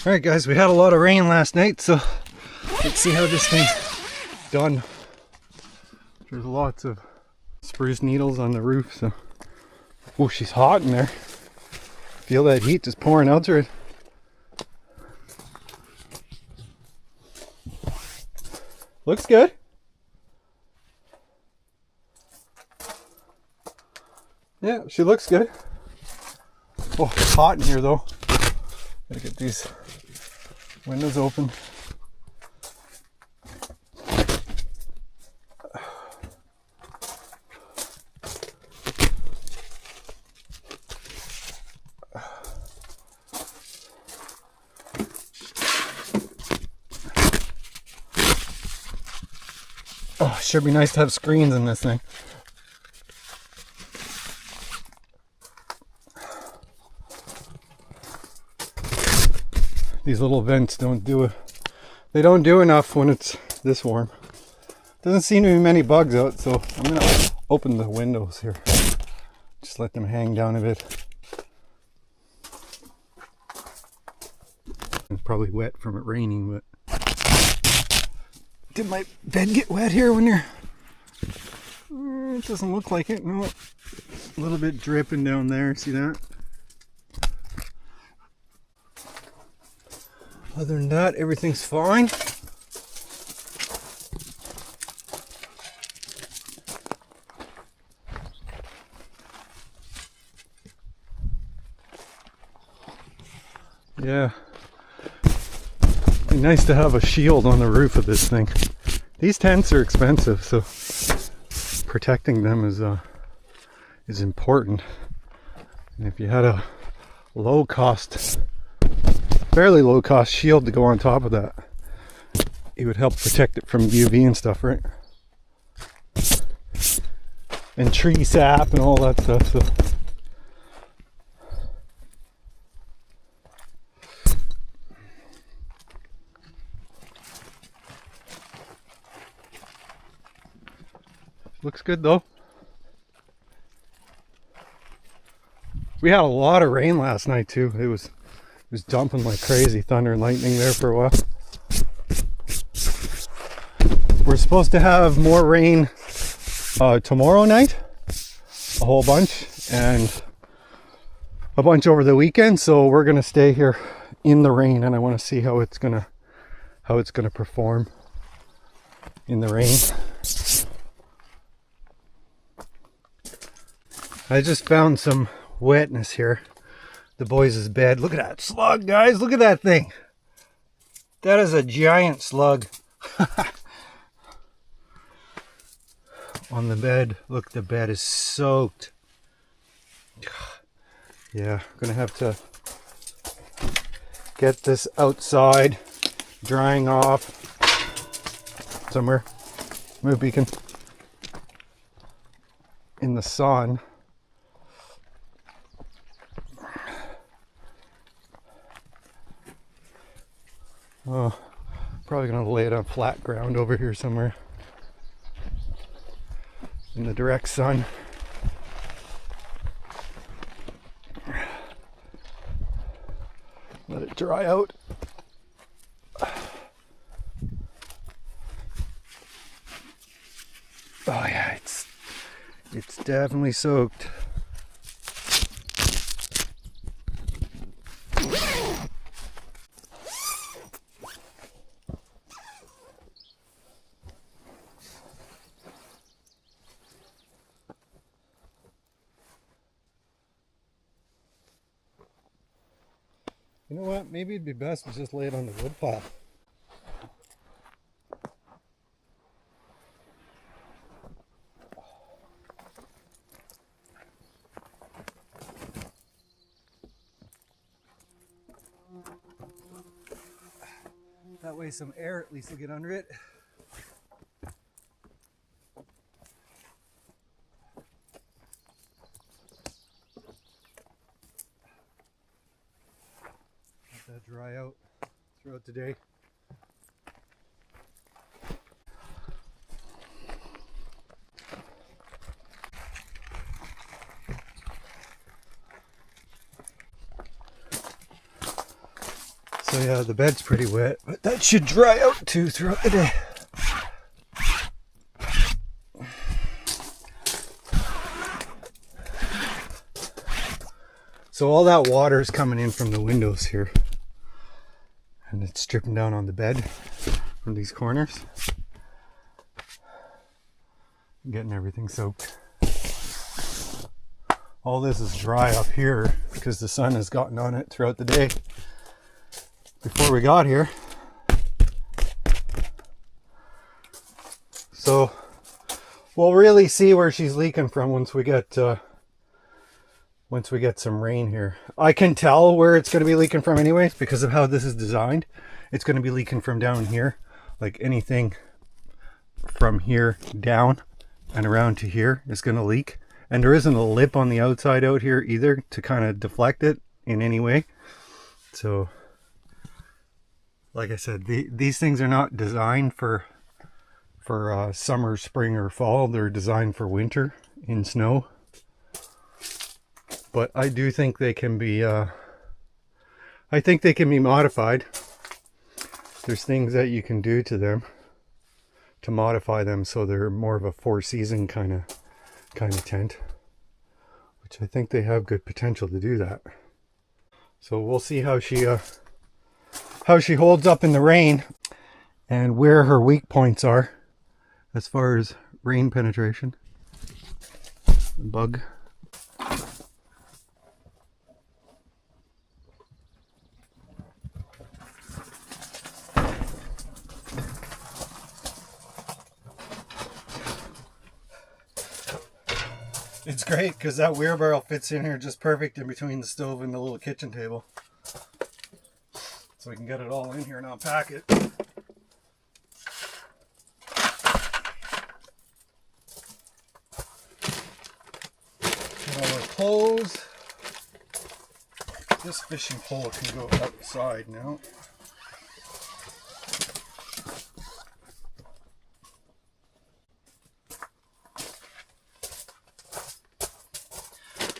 Alright guys, we had a lot of rain last night, so let's see how this thing's done. There's lots of spruce needles on the roof, so... Oh, she's hot in there. Feel that heat just pouring out through it. Looks good. Yeah, she looks good. Oh, it's hot in here though. Gotta get these windows open. Oh, should be nice to have screens in this thing. These little vents don't do enough when it's this warm. Doesn't seem to be many bugs out, so I'm gonna open the windows here. Just let them hang down a bit. It's probably wet from it raining, but did my bed get wet here when you're... It doesn't look like it. No, a little bit dripping down there. See that? Other than that, everything's fine. Yeah. Be nice to have a shield on the roof of this thing. These tents are expensive, so protecting them is important. And if you had a fairly low cost shield to go on top of that, it would help protect it from UV and stuff, right? And tree sap and all that stuff. So looks good though. We had a lot of rain last night too. It was dumping like crazy, thunder and lightning there for a while. We're supposed to have more rain tomorrow night, a whole bunch, and a bunch over the weekend. So we're gonna stay here in the rain, and I want to see how it's gonna perform in the rain. I just found some wetness here. The boys' bed. Look at that slug, guys. Look at that thing. That is a giant slug. On the bed. Look, the bed is soaked. Yeah, I'm gonna have to get this outside, drying off somewhere. Move beacon in the sun. Oh, probably gonna lay it on flat ground over here somewhere in the direct sun. Let it dry out. Oh yeah, it's definitely soaked. You know what? Maybe it'd be best to just lay it on the wood pile. That way some air at least will get under it. Let that dry out throughout the day. So yeah, the bed's pretty wet, but that should dry out too throughout the day. So all that water is coming in from the windows here, and it's dripping down on the bed from these corners, getting everything soaked. All this is dry up here because the sun has gotten on it throughout the day before we got here. So we'll really see where she's leaking from once we get some rain here. I can tell where it's going to be leaking from anyways because of how this is designed. It's going to be leaking from down here, like anything from here down and around to here is going to leak. And there isn't a lip on the outside out here either to kind of deflect it in any way. So like I said, these things are not designed for summer, spring, or fall. They're designed for winter in snow. But I do think they can be modified. There's things that you can do to them to modify them so they're more of a four-season kind of tent, which I think they have good potential to do that. So we'll see how she holds up in the rain and where her weak points are as far as rain penetration. The bug. It's great because that wheelbarrow fits in here just perfect in between the stove and the little kitchen table. So we can get it all in here and unpack it. Get all our clothes. This fishing pole can go outside now.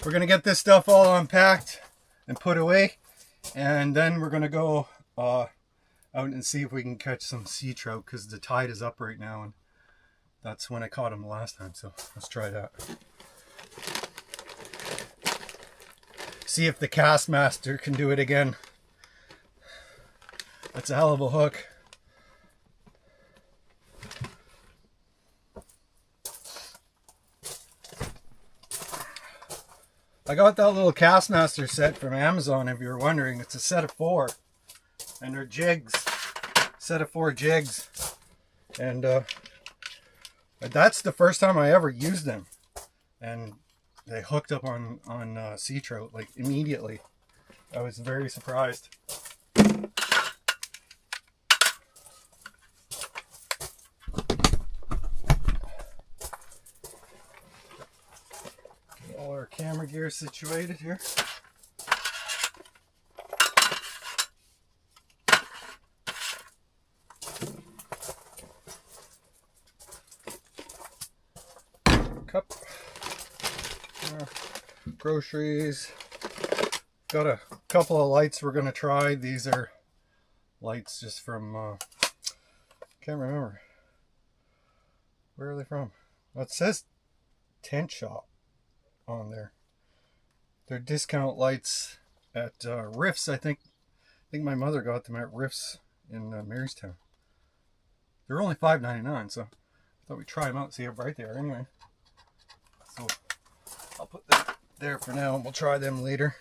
We're going to get this stuff all unpacked and put away, and then we're going to go out and see if we can catch some sea trout because the tide is up right now, and that's when I caught them the last time, so let's try that. See if the cast master can do it again. That's a hell of a hook. I got that little Castmaster set from Amazon, if you're wondering. It's a set of 4. And they're jigs. Set of 4 jigs. And that's the first time I ever used them. And they hooked up on sea trout, like, immediately. I was very surprised. All our camera gear situated here. Cup. Groceries. Got a couple of lights we're going to try. These are lights just from, can't remember. Where are they from? Well, it says Tent Shop on there. They're discount lights at Riffs. I think my mother got them at Riffs in Marystown. They're only $5.99, so I thought we'd try them out and see how bright they are anyway. So I'll put that there for now, and we'll try them later.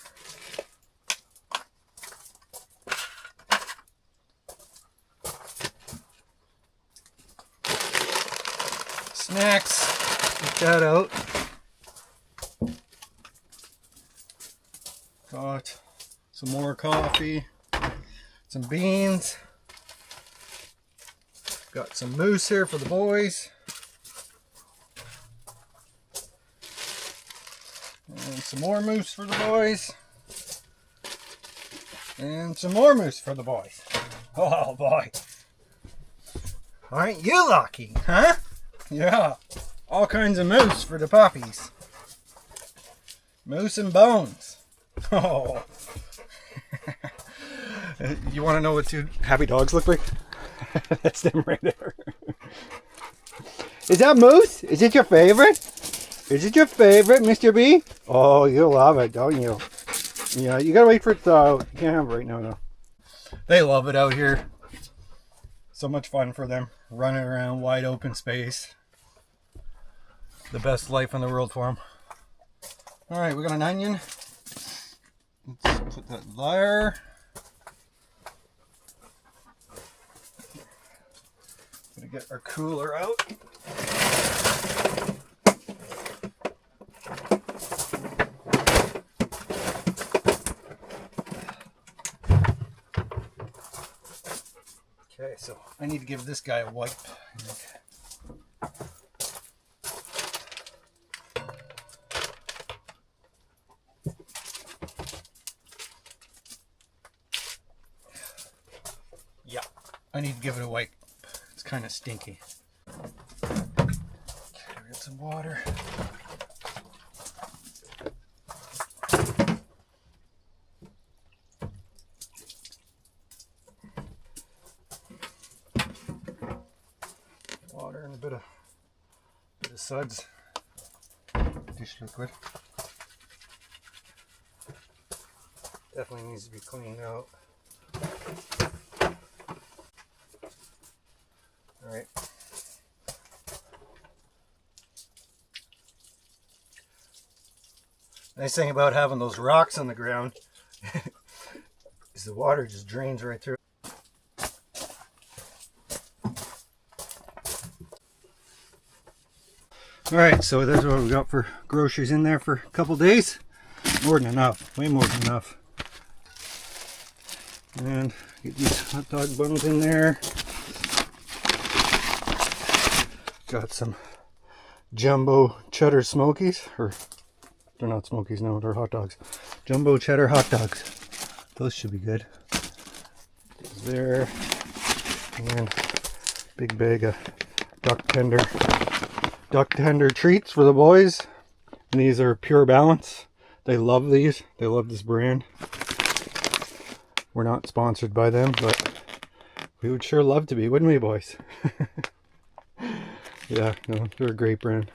Snacks, get that out. Got some more coffee, some beans. Got some moose here for the boys. And some more moose for the boys. And some more moose for the boys. Oh boy. Aren't you lucky, huh? Yeah. All kinds of moose for the puppies. Moose and bones. Oh. You want to know what two happy dogs look like? That's them right there. Is that Moose? Is it your favorite? Is it your favorite, Mr. B? Oh, you'll love it, don't you? Yeah, you gotta wait for it to, you can't have it right now, though. They love it out here. So much fun for them. Running around wide open space. The best life in the world for them. Alright, we got an onion. Let's put that there. Gonna get our cooler out. Okay, so I need to give this guy a wipe. Yeah, I need to give it a wipe. It's kind of stinky. Okay, we got some water. Water and a bit of suds. Dish liquid. Definitely needs to be cleaned out. Alright. Nice thing about having those rocks on the ground is the water just drains right through. Alright, so that's what we got for groceries in there for a couple days. More than enough, way more than enough. And get these hot dog buns in there. Got some jumbo cheddar smokies, or they're not smokies, no, they're hot dogs. Jumbo cheddar hot dogs. Those should be good. There. And big bag of duck tender treats for the boys. And these are Pure Balance. They love these. They love this brand. We're not sponsored by them, but we would sure love to be, wouldn't we, boys? Yeah, no, they're a great brand.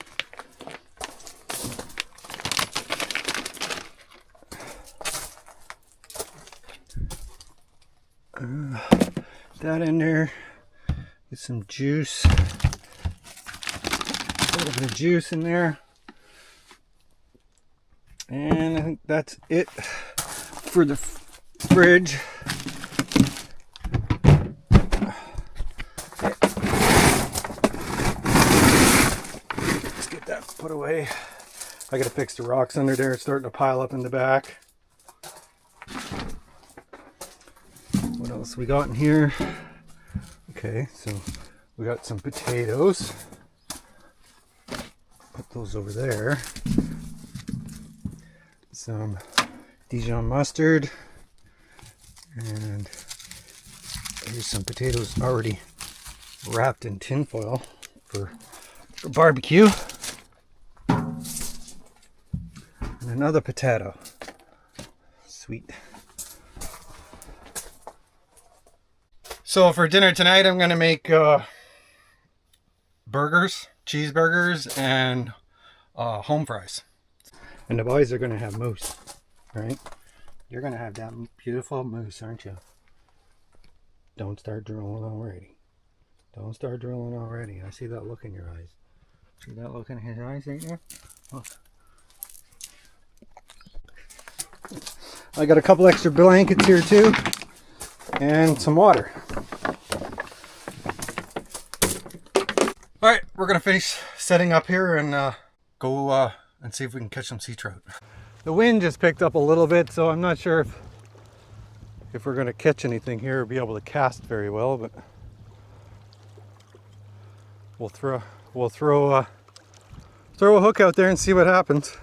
That in there. Get some juice. A little bit of juice in there. And I think that's it for the fridge. Let's get that put away. I gotta fix the rocks under there. It's starting to pile up in the back. What else we got in here? Okay, so we got some potatoes. Put those over there. Some Dijon mustard. And here's some potatoes already wrapped in tin foil for barbecue. And another potato. Sweet. So for dinner tonight, I'm going to make burgers, cheeseburgers, and home fries. And the boys are going to have moose, right? You're going to have that beautiful moose, aren't you? Don't start drilling already. Don't start drilling already. I see that look in your eyes. See that look in his eyes right there? Look. I got a couple extra blankets here too. And some water. Alright, we're going to finish setting up here and go and see if we can catch some sea trout. The wind just picked up a little bit, so I'm not sure if we're going to catch anything here or be able to cast very well, but we'll throw a hook out there and see what happens.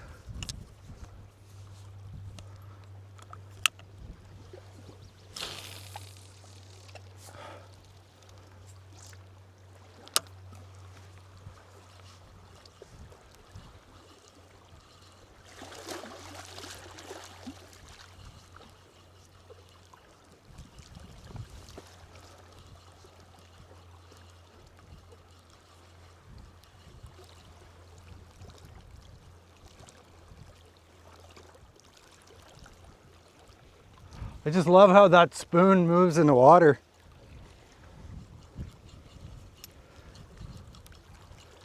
I just love how that spoon moves in the water.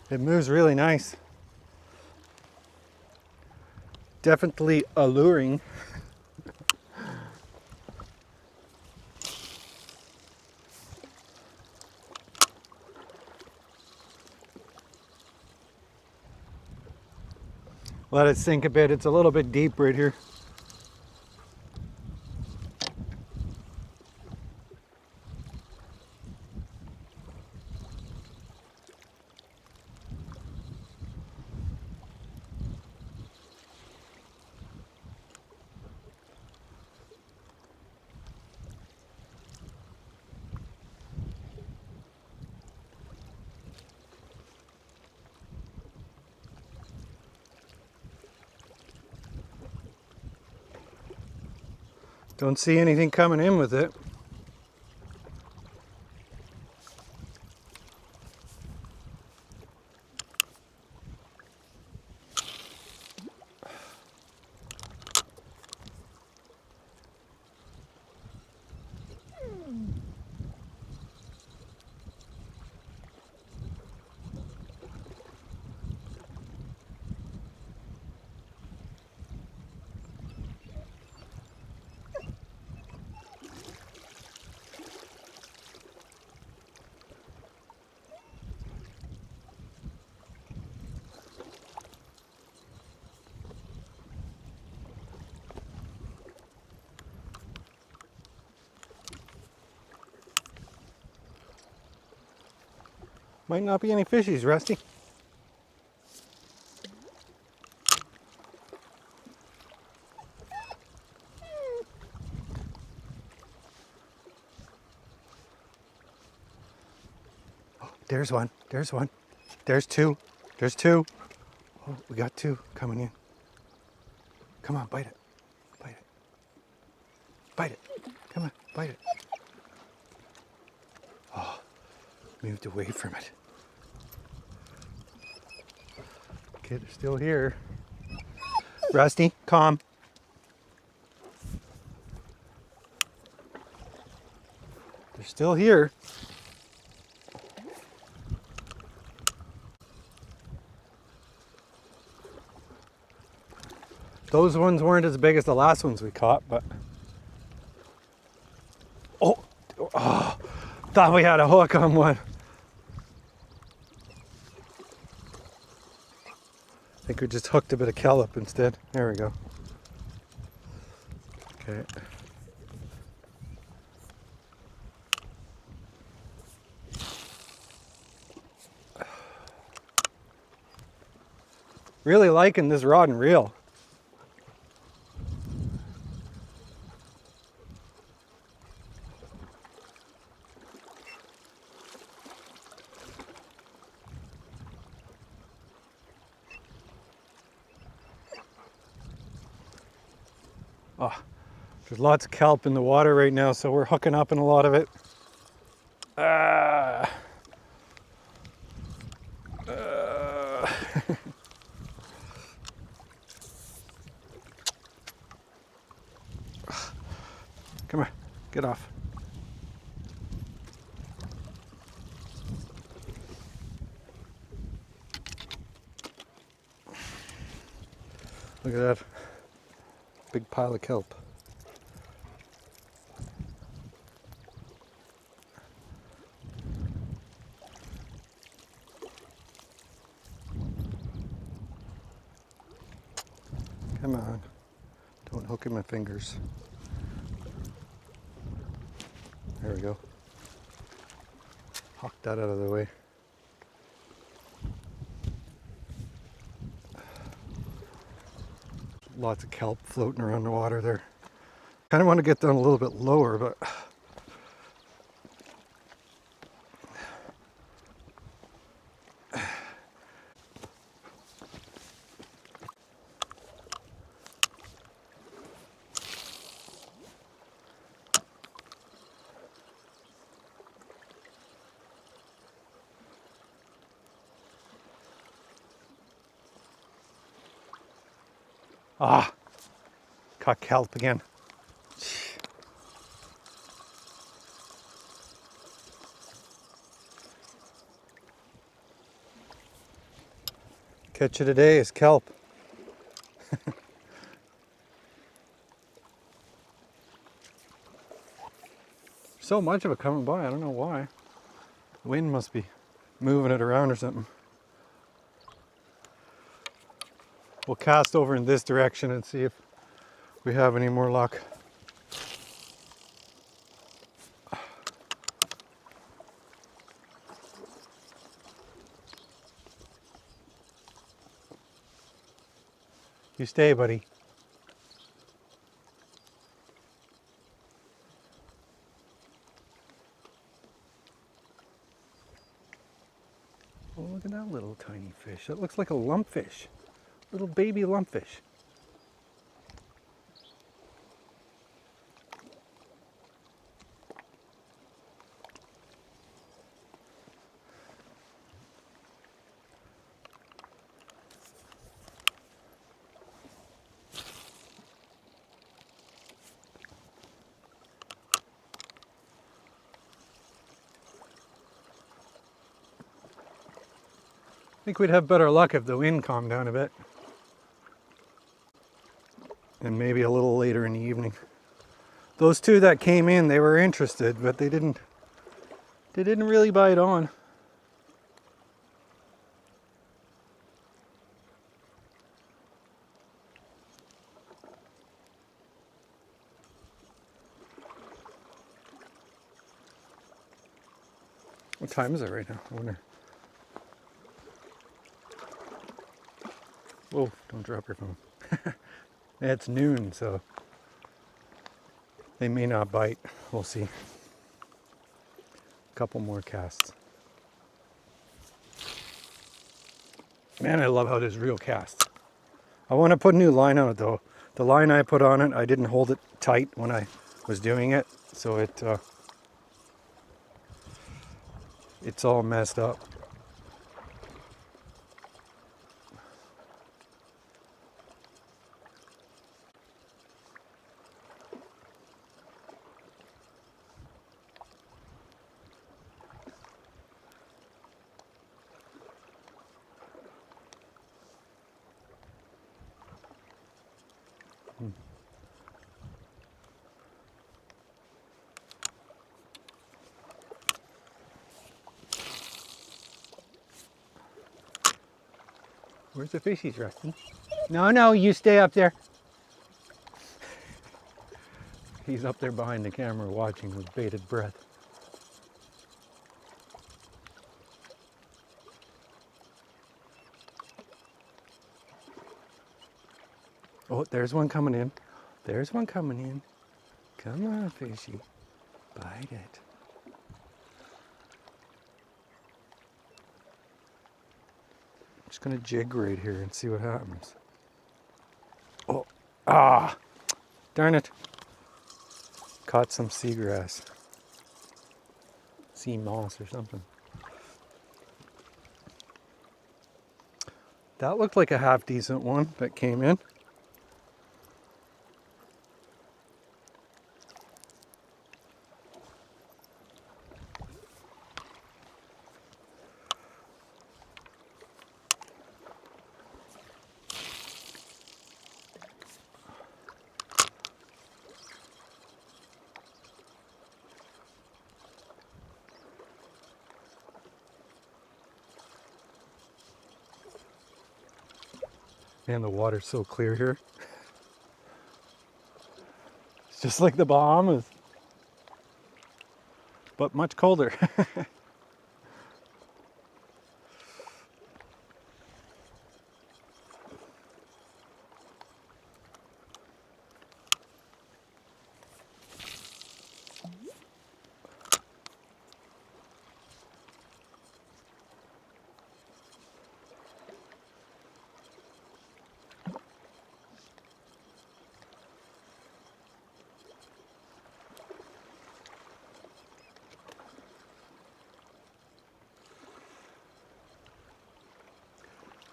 It moves really nice. Definitely alluring. Let it sink a bit. It's a little bit deep right here. Don't see anything coming in with it. Might not be any fishies, Rusty. Oh, there's one. There's one. There's two. There's two. Oh, we got two coming in. Come on, bite it. Bite it. Bite it. Come on, bite it. Oh, moved away from it. Okay, they're still here. Rusty, calm. They're still here. Those ones weren't as big as the last ones we caught, but... Oh, thought we had a hook on one. I think we just hooked a bit of kelp instead. There we go. Okay. Really liking this rod and reel. Oh, there's lots of kelp in the water right now, so we're hooking up in a lot of it. Come on, get off. Look at that. Big pile of kelp. Come on. Don't hook in my fingers. There we go. Hawk that out of the way. Lots of kelp floating around the water there. Kind of want to get down a little bit lower, but caught kelp again. Catch of the day is kelp. So much of it coming by, I don't know why. The wind must be moving it around or something. We'll cast over in this direction and see if we have any more luck. You stay, buddy. Oh, look at that little tiny fish. That looks like a lumpfish. Little baby lumpfish. I think we'd have better luck if the wind calmed down a bit. And maybe a little later in the evening. Those two that came in, they were interested, but they didn't really bite on. What time is it right now? I wonder. Whoa, don't drop your phone. It's noon, so they may not bite. We'll see. A couple more casts. Man, I love how this reel casts. I want to put a new line on it though. The line I put on it, I didn't hold it tight when I was doing it, so it's all messed up. Where's the fishies, Rusty? No, you stay up there. He's up there behind the camera watching with bated breath. Oh, there's one coming in. There's one coming in. Come on, fishy. Bite it. I'm just gonna jig right here and see what happens. Oh, darn it. Caught some seagrass. Sea moss or something. That looked like a half decent one that came in. Man, the water's so clear here. It's just like the Bahamas, but much colder.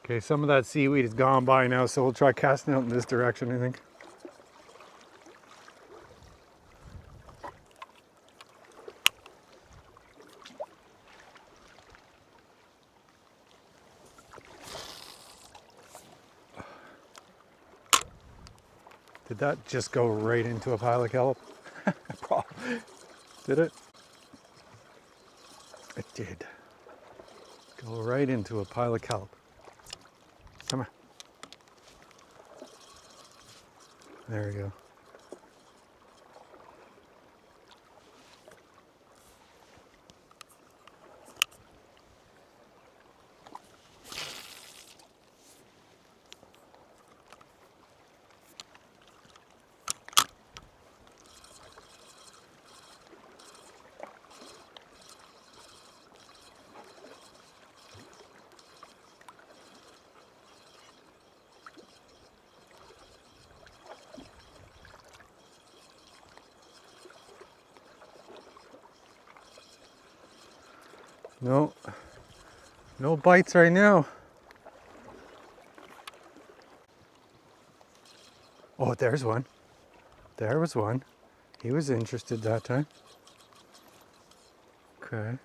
Okay, some of that seaweed is gone by now, so we'll try casting out in this direction, I think. Did that just go right into a pile of kelp? Did it? It did. Go right into a pile of kelp. Come on. There we go. No, no bites right now. Oh, there's one. There was one. He was interested that time. Okay.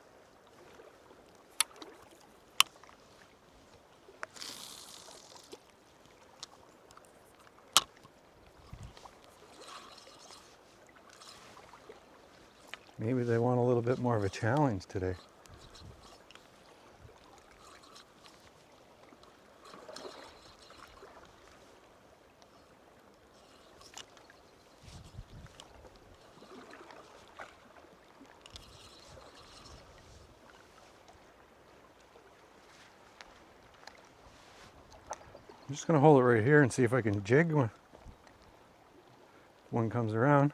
Maybe they want a little bit more of a challenge today. I'm just gonna hold it right here and see if I can jig when one comes around.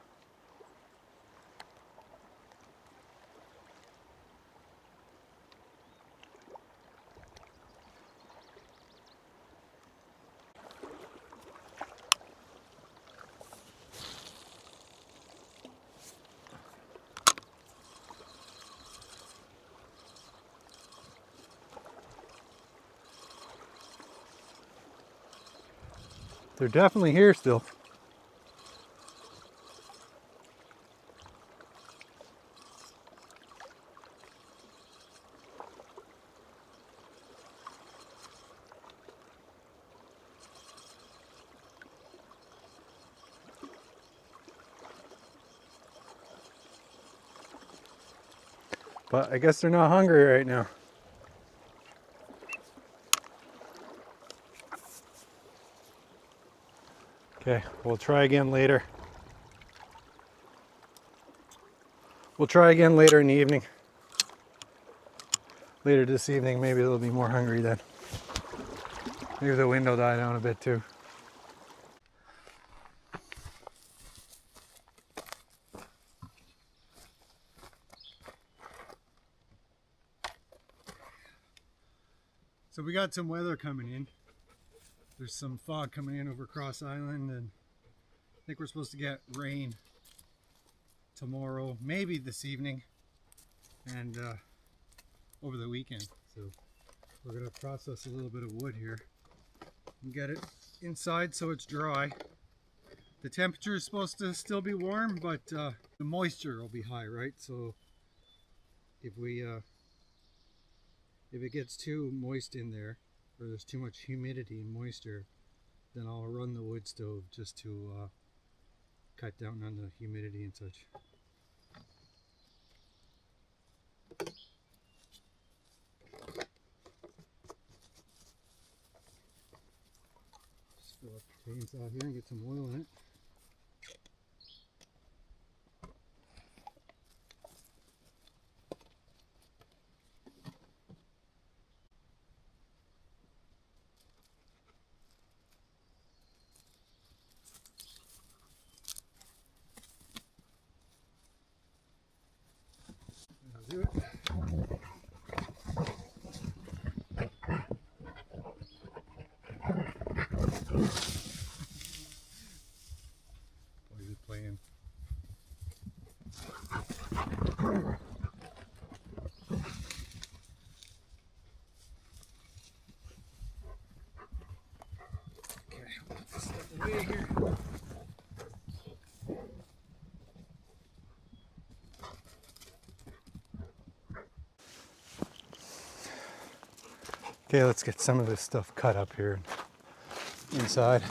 They're definitely here still. But I guess they're not hungry right now. Okay, we'll try again later. We'll try again later in the evening. Later this evening, maybe they'll be more hungry then. Maybe the wind will die down a bit too. So we got some weather coming in. There's some fog coming in over Cross Island, and I think we're supposed to get rain tomorrow, maybe this evening, and over the weekend. So we're gonna process a little bit of wood here and get it inside so it's dry. The temperature is supposed to still be warm, but the moisture will be high, right? So if it gets too moist in there, or there's too much humidity and moisture, then I'll run the wood stove just to cut down on the humidity and such. Just fill up the chainsaw here and get some oil in it. Do it. Boys are playing. Okay, I'll put this stuff away here. Okay, let's get some of this stuff cut up here inside.